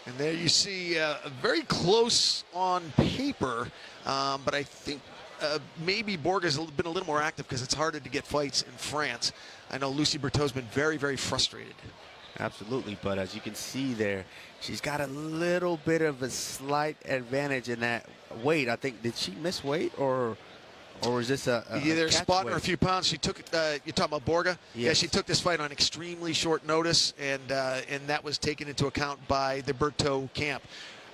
And there you see very close on paper, but I think maybe Borga's been a little more active because it's harder to get fights in France. I know Lucie Berthaud's been very, very frustrated. Absolutely, but as you can see there, she's got a little bit of a slight advantage in that weight. I think, did she miss weight or is this either a spot or a few pounds? She took, you're talking about Borga? Yes. Yeah, she took this fight on extremely short notice, and that was taken into account by the Berthaud camp.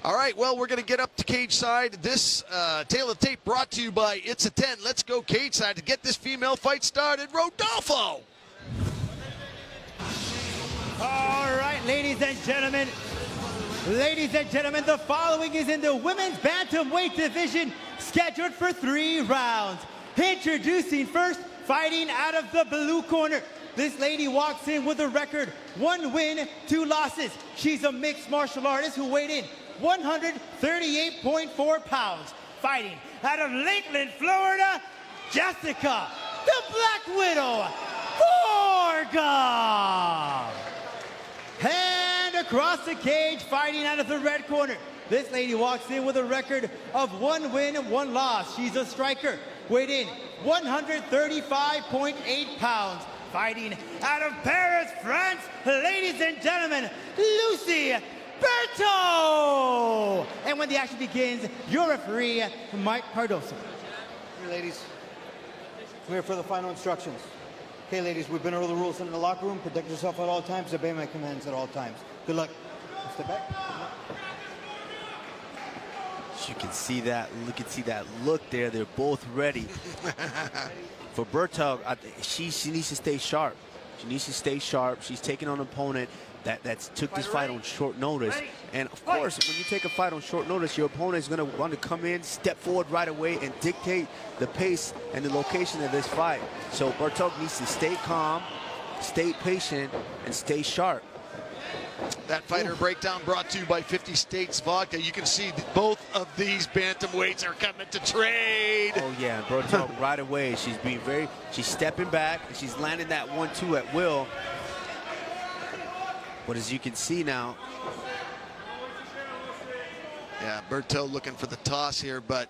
All right, well, we're going to get up to cage side. This Tale of the Tape brought to you by It's a 10. Let's go cage side to get this female fight started. Rodolfo! All right, ladies and gentlemen, the following is in the women's bantamweight division, scheduled for 3 rounds. Introducing first, fighting out of the blue corner. This lady walks in with a record 1 win, 2 losses. She's a mixed martial artist who weighed in 138.4 pounds. Fighting out of Lakeland, Florida, Jessica, the Black Widow, Borga. And across the cage, fighting out of the red corner. This lady walks in with a record of 1 win, 1 loss. She's a striker, weighed in 135.8 pounds. Fighting out of Paris, France, ladies and gentlemen, Lucie Berthaud. And when the action begins, your referee, Mike Cardoso. Here, ladies, I'm here for the final instructions. Okay, ladies, we've been over the rules in the locker room. Protect yourself at all times. Obey my commands at all times. Good luck. Step back. You can see that. Look there. They're both ready. For Berthaud, she needs to stay sharp. She needs to stay sharp. She's taking on an opponent that took this fight on short notice. And of course, when you take a fight on short notice, your opponent is going to want to come in, step forward right away, and dictate the pace and the location of this fight. So Berthaud needs to stay calm, stay patient, and stay sharp. That fighter breakdown brought to you by 50 States Vodka. You can see that both of these bantamweights are coming to trade. Oh yeah, and Berthaud right away. She's stepping back and she's landing that 1-2 at will. But as you can see now, yeah, Berthaud looking for the toss here, but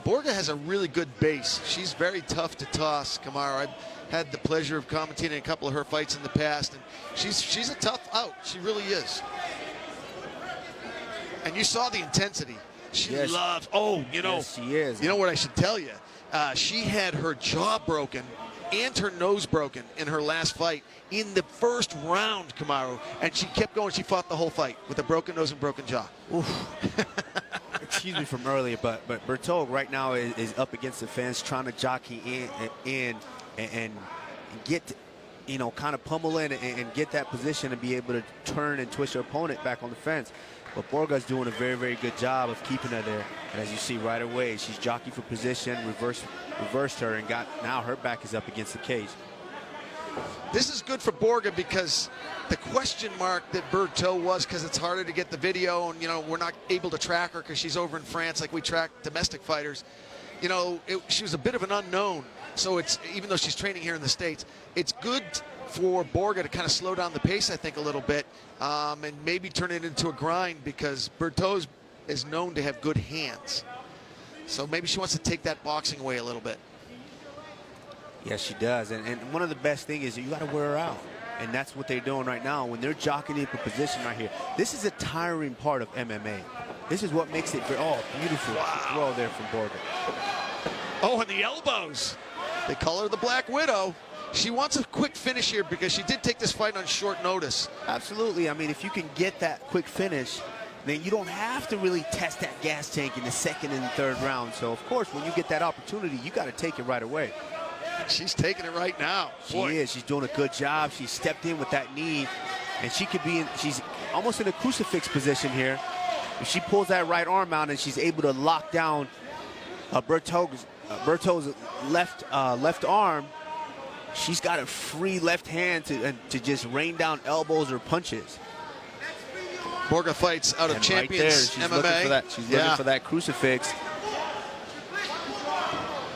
Borga has a really good base. She's very tough to toss, Kamaru. I've had the pleasure of commentating a couple of her fights in the past, and she's a tough out. She really is. And you saw the intensity. She loves. Oh, you know, yes, she is. You know what I should tell you? She had her jaw broken and her nose broken in her last fight in the first round, Kamaru, and she kept going. She fought the whole fight with a broken nose and broken jaw. Oof. Excuse me from earlier, but Berthaud right now is up against the fence, trying to jockey in and get, you know, kind of pummel in and get that position and be able to turn and twist her opponent back on the fence. But Borga's doing a very, very good job of keeping her there. And as you see right away, she's jockeying for position, reversed her, and now her back is up against the cage. This is good for Borga because the question mark that Berthaud was, because it's harder to get the video, and, you know, we're not able to track her because she's over in France like we track domestic fighters. You know, she was a bit of an unknown. So it's, even though she's training here in the States, it's good for Borga to kind of slow down the pace, I think, a little bit, and maybe turn it into a grind, because Berthaud is known to have good hands. So maybe she wants to take that boxing away a little bit. Yes, she does. And one of the best things is you got to wear her out. And that's what they're doing right now when they're jockeying for position right here. This is a tiring part of MMA. This is what makes it beautiful. Wow. Throw there from Borga. Oh, and the elbows. They call her the Black Widow. She wants a quick finish here because she did take this fight on short notice. Absolutely. I mean, if you can get that quick finish, then you don't have to really test that gas tank in the second and third round. So, of course, when you get that opportunity, you got to take it right away. She's taking it right now. She is. She's doing a good job. She stepped in with that knee, and she could be she's almost in a crucifix position here. If she pulls that right arm out and she's able to lock down Berthaud's left arm, she's got a free left hand to just rain down elbows or punches. Borga fights out of Champions she's MMA. She's looking for that crucifix.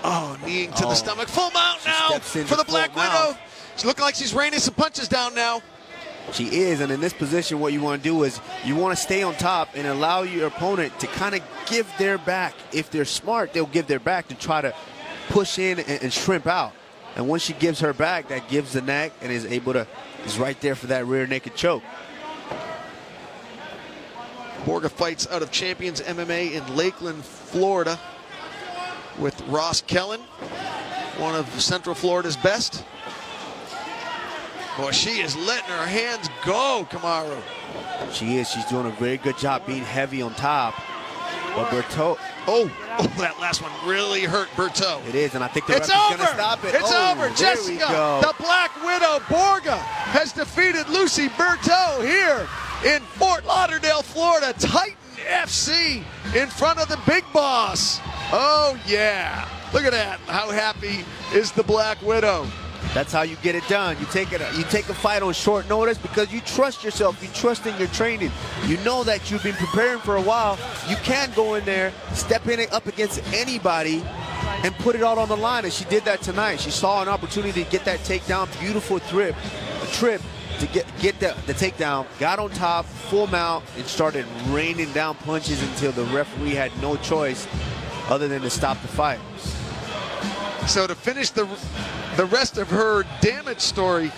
Oh, kneeing to the stomach. Full mount now for the Black Widow. She's looking like she's raining some punches down now. She is, and in this position, what you want to do is you want to stay on top and allow your opponent to kind of give their back. If they're smart, they'll give their back to try to push in and shrimp out. And once she gives her back, that gives the neck and is right there for that rear naked choke. Borga fights out of Champions MMA in Lakeland, Florida, with Ross Kellen, one of Central Florida's best. Boy, she is letting her hands go, Kamaru. She is. She's doing a very good job being heavy on top. But Berto... Oh, that last one really hurt Berto. It is, and I think the ref is going to stop it. It's over. Jessica, the Black Widow Borga, has defeated Lucie Berto here in Fort Lauderdale, Florida. Titan FC in front of the big boss. Oh, yeah. Look at that. How happy is the Black Widow? That's how you get it done. You take a fight on short notice because you trust yourself. You trust in your training. You know that you've been preparing for a while. You can go in there, step in up against anybody, and put it all on the line. And she did that tonight. She saw an opportunity to get that takedown. Beautiful trip to get the takedown. Got on top, full mount, and started raining down punches until the referee had no choice other than to stop the fight. So to finish the rest of her damage story,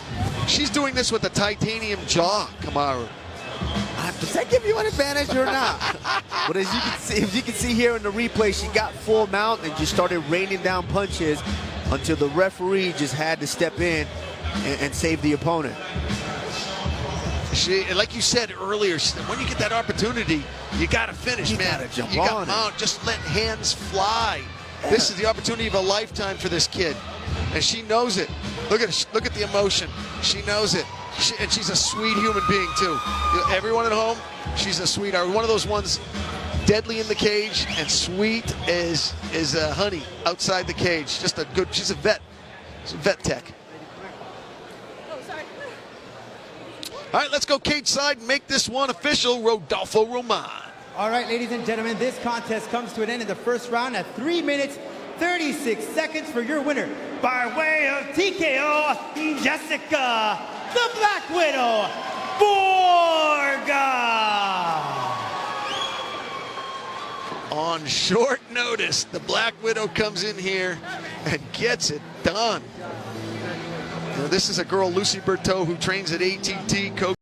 she's doing this with a titanium jaw, Kamaru. Does that give you an advantage or not? But as you can see here in the replay, she got full mount and just started raining down punches until the referee just had to step in and save the opponent. Like you said earlier, when you get that opportunity, you got to finish, man. You got to mount, just let hands fly. This is the opportunity of a lifetime for this kid, and she knows it. Look at the emotion. She knows it, and she's a sweet human being too. Everyone at home, she's a sweetheart. One of those ones, deadly in the cage and sweet as honey outside the cage. Just a good. She's a vet. She's a vet tech. All right, let's go cage side and make this one official. Rodolfo Roman. All right, ladies and gentlemen, this contest comes to an end in the first round at 3 minutes, 36 seconds for your winner. By way of TKO, Jessica, the Black Widow, Borga. On short notice, the Black Widow comes in here and gets it done. Now, this is a girl, Lucie Berto, who trains at ATT.